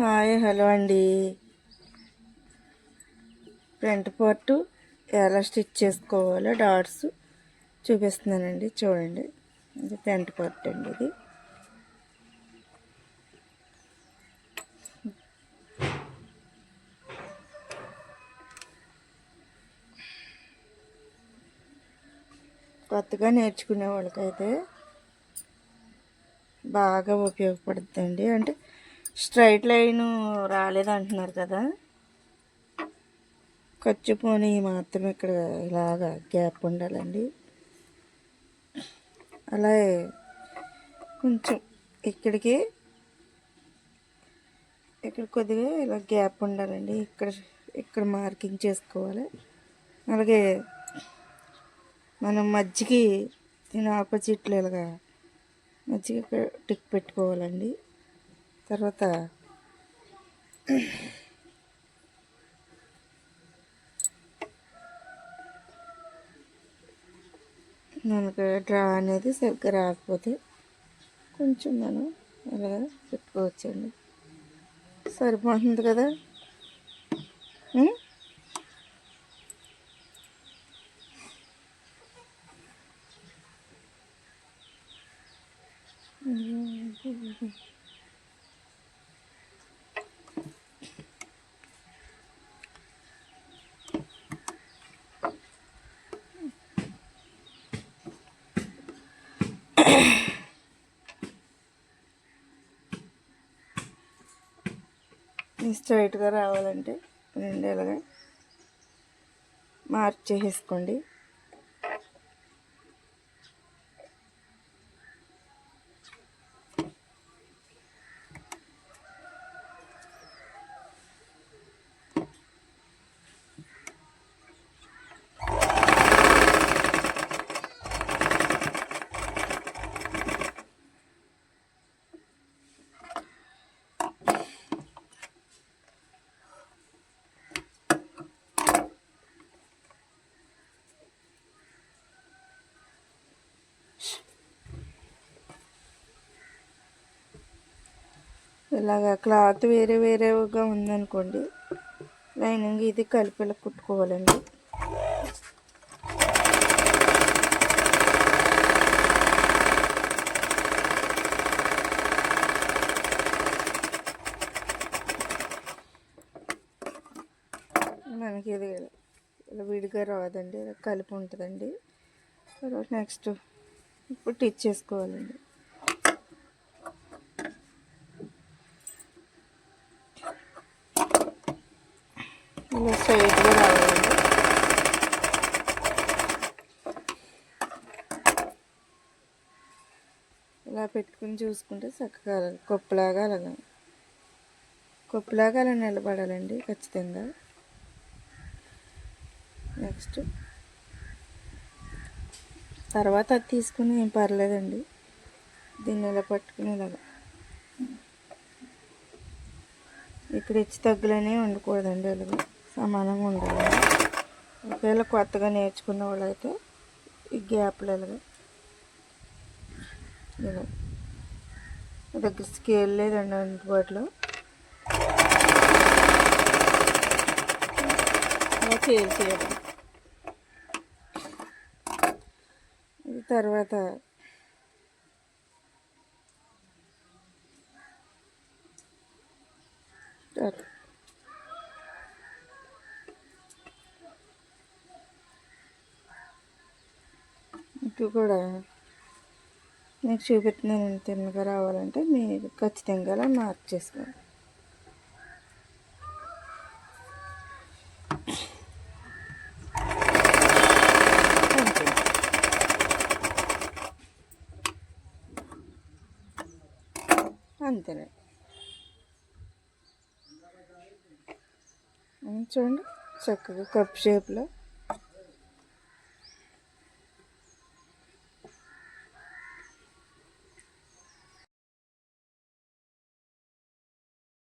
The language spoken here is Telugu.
హాయ్ హలో అండి. ఫ్రంట్ పార్ట్ ఎలా స్టిచ్ చేసుకోవాలో డాట్స్ చూపిస్తున్నానండి. చూడండి, ఇది ఫ్రంట్ పార్ట్ అండి. ఇది కొత్తగా నేర్చుకునే వాళ్ళకైతే బాగా ఉపయోగపడుతుందండి. అంటే స్ట్రైట్ లైన్ రాలేదంటున్నారు కదా, ఖర్చు పోనీ మాత్రం ఇక్కడ ఇలాగా గ్యాప్ ఉండాలండి. అలాగే కొంచెం ఇక్కడ కొద్దిగా ఇలా గ్యాప్ ఉండాలండి. ఇక్కడ మార్కింగ్ చేసుకోవాలి. అలాగే మనం మధ్యకి దీని ఆపోజిట్లో ఇలాగా మధ్యకి టిక్ పెట్టుకోవాలండి. తర్వాత మనకు డ్రా అనేది సరిగ్గా రాకపోతే కొంచెం మనం ఇలాగా పెట్టుకోవచ్చండి. సరిపోతుంది కదా. స్ట్రైట్గా రావాలంటే రెండు ఇలాగా మార్క్ చేసేసుకోండి. ఇలాగ క్లాత్ వేరేగా ఉందనుకోండి, లైనింగ్ ఇది కలిపి కుట్టుకోవాలండి. మనకి ఇది ఇలా విడిగా రాదండి, ఇలా కలిపి ఉంటుందండి. తర్వాత నెక్స్ట్ ఇప్పుడు టిచ్ చేసుకోవాలండి. ఇలా స్ట్రైట్గా రావాలండి. ఇలా పెట్టుకుని చూసుకుంటే చక్కగా కొప్పులాగా అలా నిలబడాలండి ఖచ్చితంగా. నెక్స్ట్ తర్వాత అది తీసుకుని ఏం పర్లేదండి. దీన్ని ఇలా పట్టుకుని ఇలాగా ఇక్కడ హెచ్చు తగ్గులనే ఉండకూడదండి, అలాగే సమానంగా ఉండాలండి. ఒకవేళ కొత్తగా నేర్చుకున్న వాళ్ళైతే ఈ గ్యాప్లు ఇలాగా ఇలా దగ్గర స్కేల్ లేదండి అందుబాటులో, అలా చేయాలి. ఇది తర్వాత ఇటు కూడా మీకు చూపిస్తున్నాను. తిన్నగా రావాలంటే మీరు ఖచ్చితంగా అలా మార్క్ చేసుకోవాలి. అంతేనండి. చూడండి, చక్కగా కప్ షేప్లో